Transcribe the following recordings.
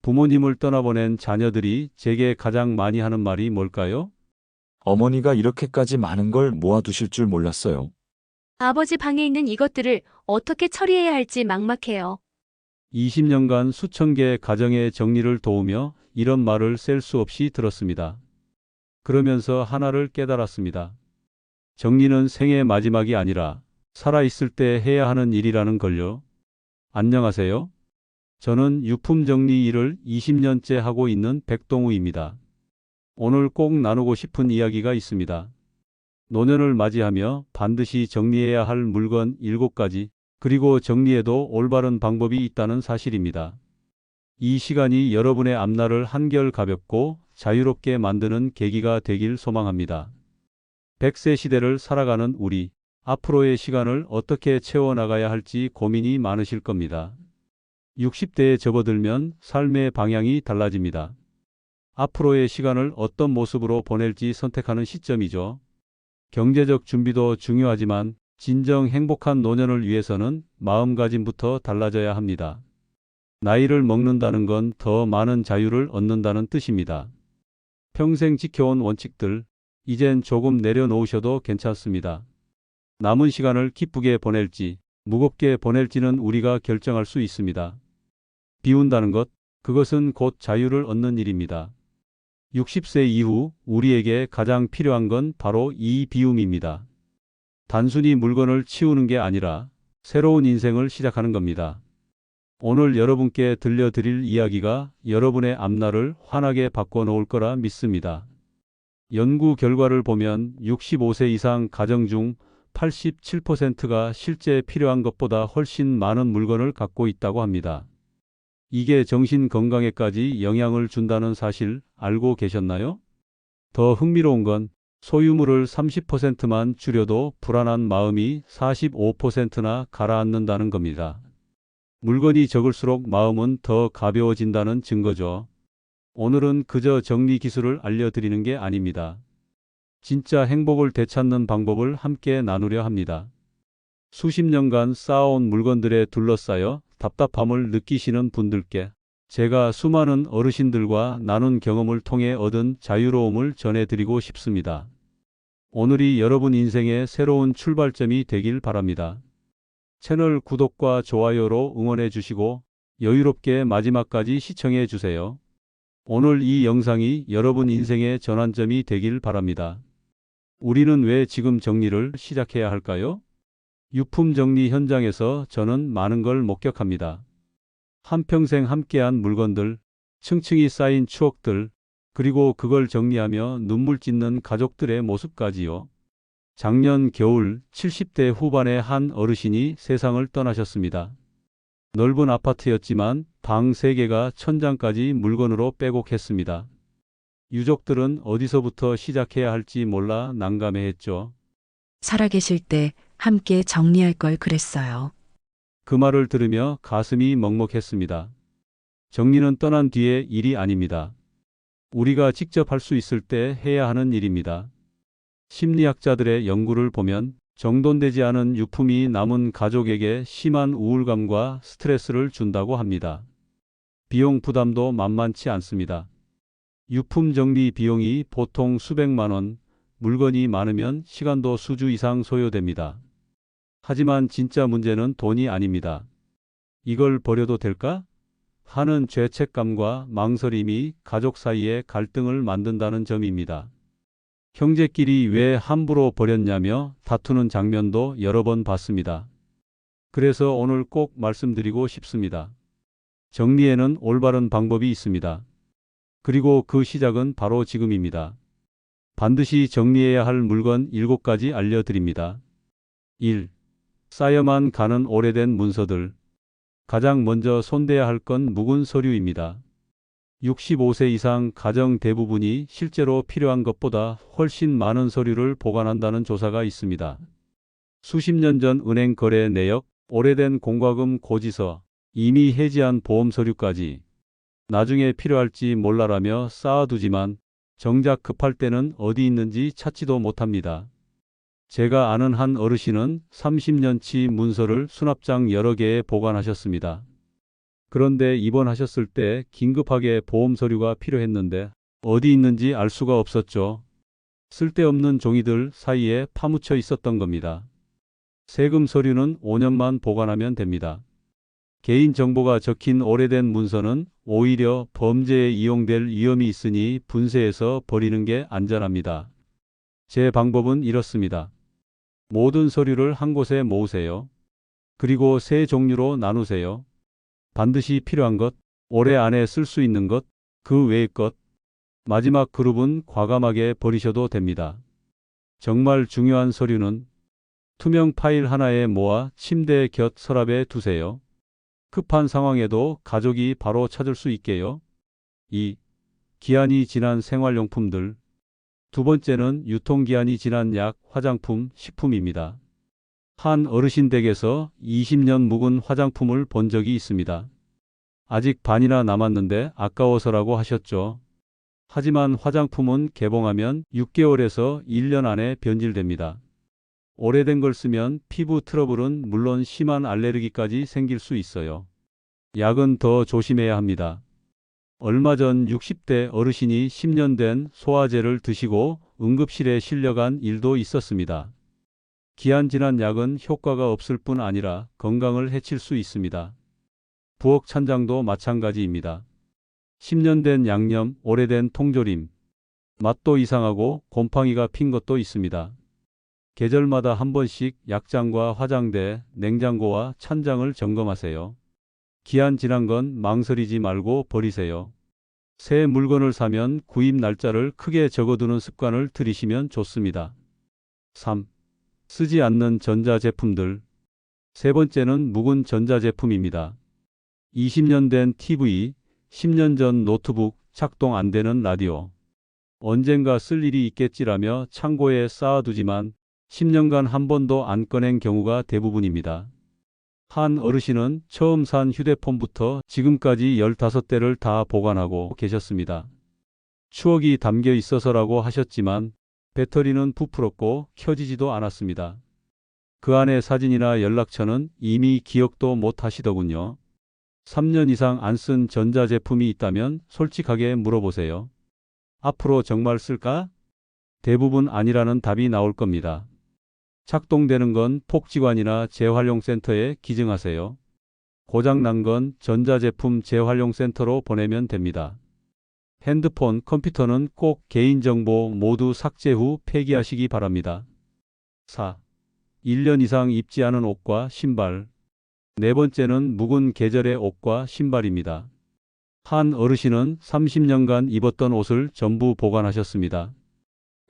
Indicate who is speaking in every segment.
Speaker 1: 부모님을 떠나보낸 자녀들이 제게 가장 많이 하는 말이 뭘까요?
Speaker 2: 어머니가 이렇게까지 많은 걸 모아두실 줄 몰랐어요.
Speaker 3: 아버지 방에 있는 이것들을 어떻게 처리해야 할지 막막해요.
Speaker 1: 20년간 수천 개의 가정의 정리를 도우며 이런 말을 셀 수 없이 들었습니다. 그러면서 하나를 깨달았습니다. 정리는 생의 마지막이 아니라 살아있을 때 해야 하는 일이라는 걸요. 안녕하세요. 저는 유품 정리 일을 20년째 하고 있는 백동우입니다. 오늘 꼭 나누고 싶은 이야기가 있습니다. 노년을 맞이하며 반드시 정리해야 할 물건 7가지, 그리고 정리해도 올바른 방법이 있다는 사실입니다. 이 시간이 여러분의 앞날을 한결 가볍고 자유롭게 만드는 계기가 되길 소망합니다. 100세 시대를 살아가는 우리, 앞으로의 시간을 어떻게 채워나가야 할지 고민이 많으실 겁니다. 60대에 접어들면 삶의 방향이 달라집니다. 앞으로의 시간을 어떤 모습으로 보낼지 선택하는 시점이죠. 경제적 준비도 중요하지만 진정 행복한 노년을 위해서는 마음가짐부터 달라져야 합니다. 나이를 먹는다는 건 더 많은 자유를 얻는다는 뜻입니다. 평생 지켜온 원칙들, 이젠 조금 내려놓으셔도 괜찮습니다. 남은 시간을 기쁘게 보낼지, 무겁게 보낼지는 우리가 결정할 수 있습니다. 비운다는 것, 그것은 곧 자유를 얻는 일입니다. 60세 이후 우리에게 가장 필요한 건 바로 이 비움입니다. 단순히 물건을 치우는 게 아니라 새로운 인생을 시작하는 겁니다. 오늘 여러분께 들려드릴 이야기가 여러분의 앞날을 환하게 바꿔놓을 거라 믿습니다. 연구 결과를 보면 65세 이상 가정 중 87%가 실제 필요한 것보다 훨씬 많은 물건을 갖고 있다고 합니다. 이게 정신 건강에까지 영향을 준다는 사실 알고 계셨나요? 더 흥미로운 건 소유물을 30%만 줄여도 불안한 마음이 45%나 가라앉는다는 겁니다. 물건이 적을수록 마음은 더 가벼워진다는 증거죠. 오늘은 그저 정리 기술을 알려드리는 게 아닙니다. 진짜 행복을 되찾는 방법을 함께 나누려 합니다. 수십 년간 쌓아온 물건들에 둘러싸여 답답함을 느끼시는 분들께 제가 수많은 어르신들과 나눈 경험을 통해 얻은 자유로움을 전해드리고 싶습니다. 오늘이 여러분 인생의 새로운 출발점이 되길 바랍니다. 채널 구독과 좋아요로 응원해 주시고 여유롭게 마지막까지 시청해 주세요. 오늘 이 영상이 여러분 인생의 전환점이 되길 바랍니다. 우리는 왜 지금 정리를 시작해야 할까요? 유품 정리 현장에서 저는 많은 걸 목격합니다. 한평생 함께한 물건들, 층층이 쌓인 추억들, 그리고 그걸 정리하며 눈물 짓는 가족들의 모습까지요. 작년 겨울 70대 후반의 한 어르신이 세상을 떠나셨습니다. 넓은 아파트였지만 방 3개가 천장까지 물건으로 빼곡했습니다. 유족들은 어디서부터 시작해야 할지 몰라 난감해했죠.
Speaker 4: 살아계실 때 함께 정리할 걸 그랬어요.
Speaker 1: 그 말을 들으며 가슴이 먹먹했습니다. 정리는 떠난 뒤의 일이 아닙니다. 우리가 직접 할 수 있을 때 해야 하는 일입니다. 심리학자들의 연구를 보면 정돈되지 않은 유품이 남은 가족에게 심한 우울감과 스트레스를 준다고 합니다. 비용 부담도 만만치 않습니다. 유품 정리 비용이 보통 수백만 원, 물건이 많으면 시간도 수주 이상 소요됩니다. 하지만 진짜 문제는 돈이 아닙니다. 이걸 버려도 될까? 하는 죄책감과 망설임이 가족 사이에 갈등을 만든다는 점입니다. 형제끼리 왜 함부로 버렸냐며 다투는 장면도 여러 번 봤습니다. 그래서 오늘 꼭 말씀드리고 싶습니다. 정리에는 올바른 방법이 있습니다. 그리고 그 시작은 바로 지금입니다. 반드시 정리해야 할 물건 7가지 알려드립니다. 1. 쌓여만 가는 오래된 문서들. 가장 먼저 손대야 할 건 묵은 서류입니다. 65세 이상 가정 대부분이 실제로 필요한 것보다 훨씬 많은 서류를 보관한다는 조사가 있습니다. 수십 년 전 은행 거래 내역, 오래된 공과금 고지서, 이미 해지한 보험 서류까지 나중에 필요할지 몰라라며 쌓아두지만 정작 급할 때는 어디 있는지 찾지도 못합니다. 제가 아는 한 어르신은 30년치 문서를 수납장 여러 개에 보관하셨습니다. 그런데 입원하셨을 때 긴급하게 보험 서류가 필요했는데 어디 있는지 알 수가 없었죠. 쓸데없는 종이들 사이에 파묻혀 있었던 겁니다. 세금 서류는 5년만 보관하면 됩니다. 개인정보가 적힌 오래된 문서는 오히려 범죄에 이용될 위험이 있으니 분쇄해서 버리는 게 안전합니다. 제 방법은 이렇습니다. 모든 서류를 한 곳에 모으세요. 그리고 세 종류로 나누세요. 반드시 필요한 것, 올해 안에 쓸 수 있는 것, 그 외의 것. 마지막 그룹은 과감하게 버리셔도 됩니다. 정말 중요한 서류는 투명 파일 하나에 모아 침대 곁 서랍에 두세요. 급한 상황에도 가족이 바로 찾을 수 있게요. 2. 기한이 지난 생활용품들. 두 번째는 유통기한이 지난 약, 화장품, 식품입니다. 한 어르신 댁에서 20년 묵은 화장품을 본 적이 있습니다. 아직 반이나 남았는데 아까워서라고 하셨죠. 하지만 화장품은 개봉하면 6개월에서 1년 안에 변질됩니다. 오래된 걸 쓰면 피부 트러블은 물론 심한 알레르기까지 생길 수 있어요. 약은 더 조심해야 합니다. 얼마 전 60대 어르신이 10년 된 소화제를 드시고 응급실에 실려간 일도 있었습니다. 기한 지난 약은 효과가 없을 뿐 아니라 건강을 해칠 수 있습니다. 부엌 찬장도 마찬가지입니다. 10년 된 양념, 오래된 통조림, 맛도 이상하고 곰팡이가 핀 것도 있습니다. 계절마다 한 번씩 약장과 화장대, 냉장고와 찬장을 점검하세요. 기한 지난 건 망설이지 말고 버리세요. 새 물건을 사면 구입 날짜를 크게 적어두는 습관을 들이시면 좋습니다. 3. 쓰지 않는 전자제품들. 세 번째는 묵은 전자제품입니다. 20년 된 TV, 10년 전 노트북, 작동 안 되는 라디오. 언젠가 쓸 일이 있겠지라며 창고에 쌓아두지만 10년간 한 번도 안 꺼낸 경우가 대부분입니다. 한 어르신은 처음 산 휴대폰부터 지금까지 15대를 다 보관하고 계셨습니다. 추억이 담겨 있어서라고 하셨지만 배터리는 부풀었고 켜지지도 않았습니다. 그 안에 사진이나 연락처는 이미 기억도 못 하시더군요. 3년 이상 안 쓴 전자제품이 있다면 솔직하게 물어보세요. 앞으로 정말 쓸까? 대부분 아니라는 답이 나올 겁니다. 작동되는 건 폭지관이나 재활용센터에 기증하세요. 고장난 건 전자제품 재활용센터로 보내면 됩니다. 핸드폰, 컴퓨터는 꼭 개인정보 모두 삭제 후 폐기하시기 바랍니다. 4. 1년 이상 입지 않은 옷과 신발. 네 번째는 묵은 계절의 옷과 신발입니다. 한 어르신은 30년간 입었던 옷을 전부 보관하셨습니다.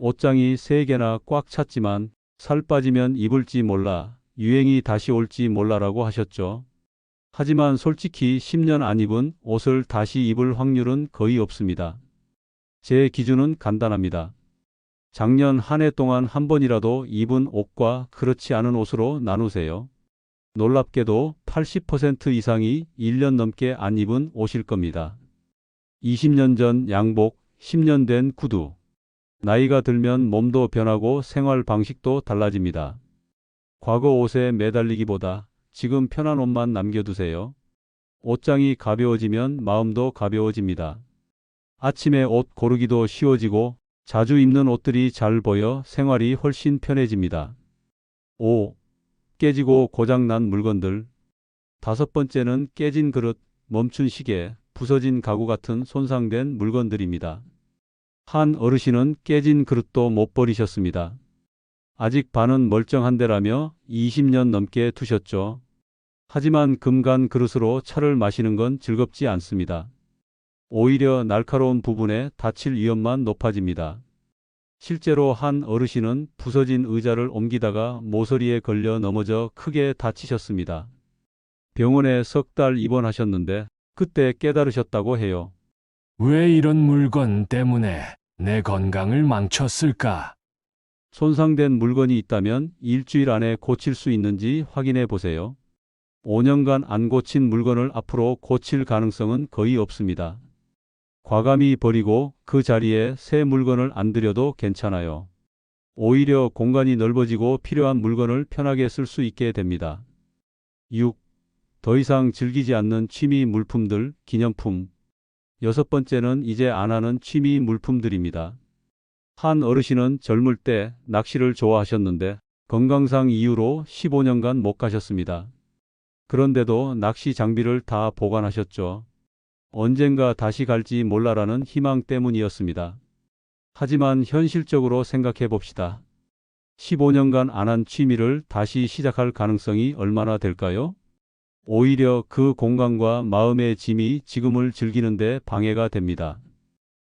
Speaker 1: 옷장이 3개나 꽉 찼지만 살 빠지면 입을지 몰라, 유행이 다시 올지 몰라라고 하셨죠. 하지만 솔직히 10년 안 입은 옷을 다시 입을 확률은 거의 없습니다. 제 기준은 간단합니다. 작년 한 해 동안 한 번이라도 입은 옷과 그렇지 않은 옷으로 나누세요. 놀랍게도 80% 이상이 1년 넘게 안 입은 옷일 겁니다. 20년 전 양복, 10년 된 구두. 나이가 들면 몸도 변하고 생활 방식도 달라집니다. 과거 옷에 매달리기보다 지금 편한 옷만 남겨두세요. 옷장이 가벼워지면 마음도 가벼워집니다. 아침에 옷 고르기도 쉬워지고 자주 입는 옷들이 잘 보여 생활이 훨씬 편해집니다. 5. 깨지고 고장난 물건들. 다섯 번째는 깨진 그릇, 멈춘 시계, 부서진 가구 같은 손상된 물건들입니다. 한 어르신은 깨진 그릇도 못 버리셨습니다. 아직 반은 멀쩡한데라며 20년 넘게 두셨죠. 하지만 금간 그릇으로 차를 마시는 건 즐겁지 않습니다. 오히려 날카로운 부분에 다칠 위험만 높아집니다. 실제로 한 어르신은 부서진 의자를 옮기다가 모서리에 걸려 넘어져 크게 다치셨습니다. 병원에 석 달 입원하셨는데 그때 깨달으셨다고 해요.
Speaker 5: 왜 이런 물건 때문에 내 건강을 망쳤을까?
Speaker 1: 손상된 물건이 있다면 일주일 안에 고칠 수 있는지 확인해 보세요. 5년간 안 고친 물건을 앞으로 고칠 가능성은 거의 없습니다. 과감히 버리고 그 자리에 새 물건을 안 들여도 괜찮아요. 오히려 공간이 넓어지고 필요한 물건을 편하게 쓸 수 있게 됩니다. 6. 더 이상 즐기지 않는 취미 물품들, 기념품. 여섯 번째는 이제 안 하는 취미 물품들입니다. 한 어르신은 젊을 때 낚시를 좋아하셨는데 건강상 이유로 15년간 못 가셨습니다. 그런데도 낚시 장비를 다 보관하셨죠. 언젠가 다시 갈지 몰라라는 희망 때문이었습니다. 하지만 현실적으로 생각해 봅시다. 15년간 안 한 취미를 다시 시작할 가능성이 얼마나 될까요? 오히려 그 공간과 마음의 짐이 지금을 즐기는데 방해가 됩니다.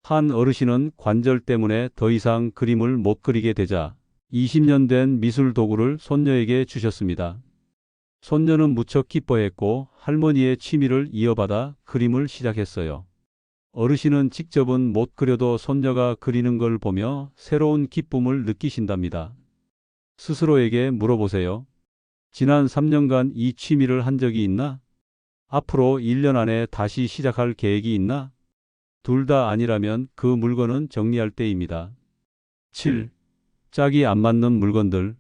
Speaker 1: 한 어르신은 관절 때문에 더 이상 그림을 못 그리게 되자 20년 된 미술 도구를 손녀에게 주셨습니다. 손녀는 무척 기뻐했고 할머니의 취미를 이어받아 그림을 시작했어요. 어르신은 직접은 못 그려도 손녀가 그리는 걸 보며 새로운 기쁨을 느끼신답니다. 스스로에게 물어보세요. 지난 3년간 이 취미를 한 적이 있나? 앞으로 1년 안에 다시 시작할 계획이 있나? 둘 다 아니라면 그 물건은 정리할 때입니다. 7. 짝이 안 맞는 물건들.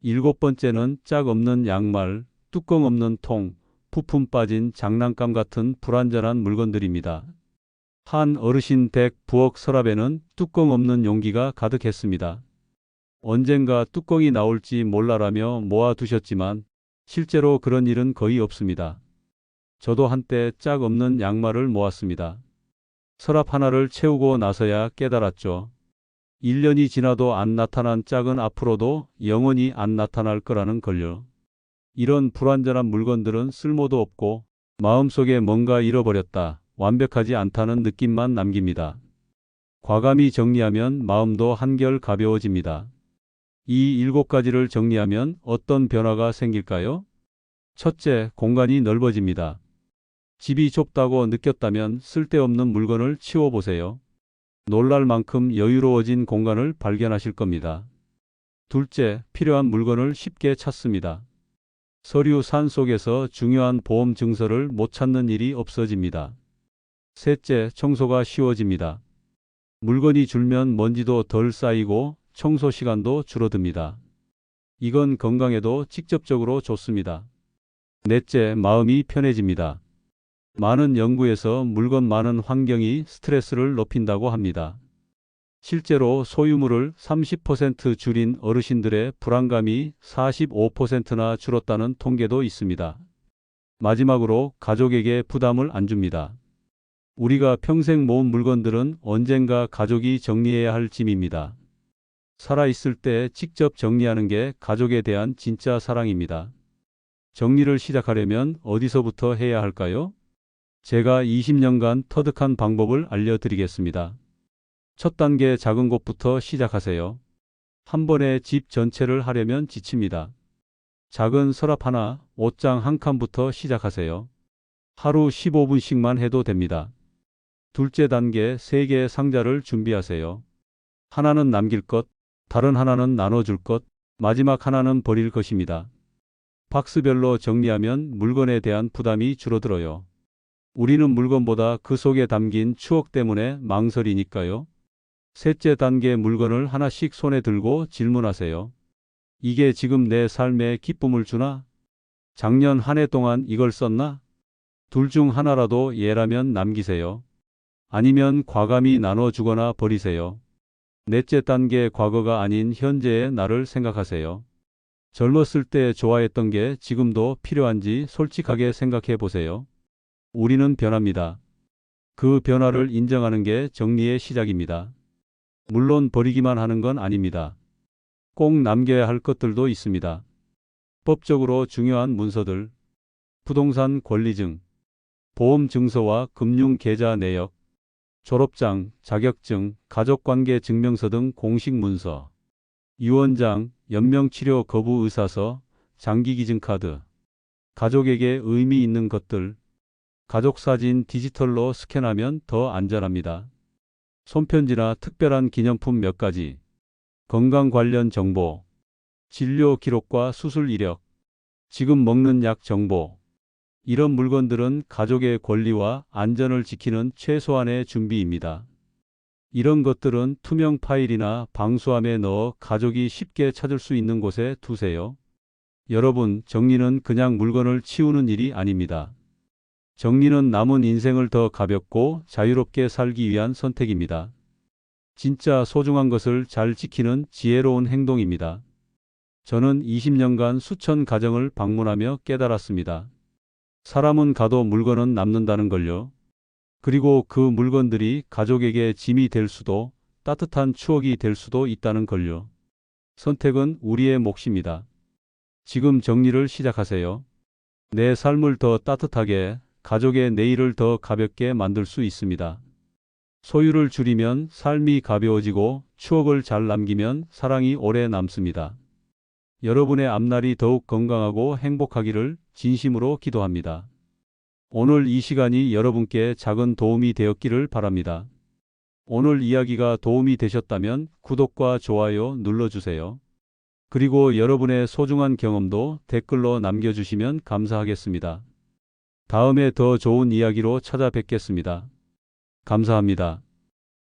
Speaker 1: 일곱 번째는 짝 없는 양말, 뚜껑 없는 통, 부품 빠진 장난감 같은 불완전한 물건들입니다. 한 어르신 댁 부엌 서랍에는 뚜껑 없는 용기가 가득했습니다. 언젠가 뚜껑이 나올지 몰라라며 모아두셨지만 실제로 그런 일은 거의 없습니다. 저도 한때 짝 없는 양말을 모았습니다. 서랍 하나를 채우고 나서야 깨달았죠. 1년이 지나도 안 나타난 짝은 앞으로도 영원히 안 나타날 거라는 걸요. 이런 불완전한 물건들은 쓸모도 없고 마음속에 뭔가 잃어버렸다, 완벽하지 않다는 느낌만 남깁니다. 과감히 정리하면 마음도 한결 가벼워집니다. 이 7가지를 정리하면 어떤 변화가 생길까요? 첫째, 공간이 넓어집니다. 집이 좁다고 느꼈다면 쓸데없는 물건을 치워보세요. 놀랄 만큼 여유로워진 공간을 발견하실 겁니다. 둘째, 필요한 물건을 쉽게 찾습니다. 서류 산 속에서 중요한 보험 증서를 못 찾는 일이 없어집니다. 셋째, 청소가 쉬워집니다. 물건이 줄면 먼지도 덜 쌓이고 청소 시간도 줄어듭니다. 이건 건강에도 직접적으로 좋습니다. 넷째, 마음이 편해집니다. 많은 연구에서 물건 많은 환경이 스트레스를 높인다고 합니다. 실제로 소유물을 30% 줄인 어르신들의 불안감이 45%나 줄었다는 통계도 있습니다. 마지막으로 가족에게 부담을 안 줍니다. 우리가 평생 모은 물건들은 언젠가 가족이 정리해야 할 짐입니다. 살아있을 때 직접 정리하는 게 가족에 대한 진짜 사랑입니다. 정리를 시작하려면 어디서부터 해야 할까요? 제가 20년간 터득한 방법을 알려드리겠습니다. 첫 단계, 작은 곳부터 시작하세요. 한 번에 집 전체를 하려면 지칩니다. 작은 서랍 하나, 옷장 한 칸부터 시작하세요. 하루 15분씩만 해도 됩니다. 둘째 단계, 3개의 상자를 준비하세요. 하나는 남길 것, 다른 하나는 나눠줄 것, 마지막 하나는 버릴 것입니다. 박스별로 정리하면 물건에 대한 부담이 줄어들어요. 우리는 물건보다 그 속에 담긴 추억 때문에 망설이니까요. 셋째 단계, 물건을 하나씩 손에 들고 질문하세요. 이게 지금 내 삶에 기쁨을 주나? 작년 한 해 동안 이걸 썼나? 둘 중 하나라도 예라면 남기세요. 아니면 과감히 나눠주거나 버리세요. 넷째 단계, 과거가 아닌 현재의 나를 생각하세요. 젊었을 때 좋아했던 게 지금도 필요한지 솔직하게 생각해 보세요. 우리는 변합니다. 그 변화를 인정하는 게 정리의 시작입니다. 물론 버리기만 하는 건 아닙니다. 꼭 남겨야 할 것들도 있습니다. 법적으로 중요한 문서들, 부동산 권리증, 보험 증서와 금융 계좌 내역, 졸업장, 자격증, 가족관계 증명서 등 공식 문서, 유언장, 연명치료 거부 의사서, 장기기증카드, 가족에게 의미 있는 것들, 가족사진 디지털로 스캔하면 더 안전합니다. 손편지나 특별한 기념품 몇 가지, 건강 관련 정보, 진료 기록과 수술 이력, 지금 먹는 약 정보, 이런 물건들은 가족의 권리와 안전을 지키는 최소한의 준비입니다. 이런 것들은 투명 파일이나 방수함에 넣어 가족이 쉽게 찾을 수 있는 곳에 두세요. 여러분, 정리는 그냥 물건을 치우는 일이 아닙니다. 정리는 남은 인생을 더 가볍고 자유롭게 살기 위한 선택입니다. 진짜 소중한 것을 잘 지키는 지혜로운 행동입니다. 저는 20년간 수천 가정을 방문하며 깨달았습니다. 사람은 가도 물건은 남는다는 걸요. 그리고 그 물건들이 가족에게 짐이 될 수도, 따뜻한 추억이 될 수도 있다는 걸요. 선택은 우리의 몫입니다. 지금 정리를 시작하세요. 내 삶을 더 따뜻하게, 가족의 내일을 더 가볍게 만들 수 있습니다. 소유를 줄이면 삶이 가벼워지고 추억을 잘 남기면 사랑이 오래 남습니다. 여러분의 앞날이 더욱 건강하고 행복하기를 진심으로 기도합니다. 오늘 이 시간이 여러분께 작은 도움이 되었기를 바랍니다. 오늘 이야기가 도움이 되셨다면 구독과 좋아요 눌러주세요. 그리고 여러분의 소중한 경험도 댓글로 남겨주시면 감사하겠습니다. 다음에 더 좋은 이야기로 찾아뵙겠습니다. 감사합니다.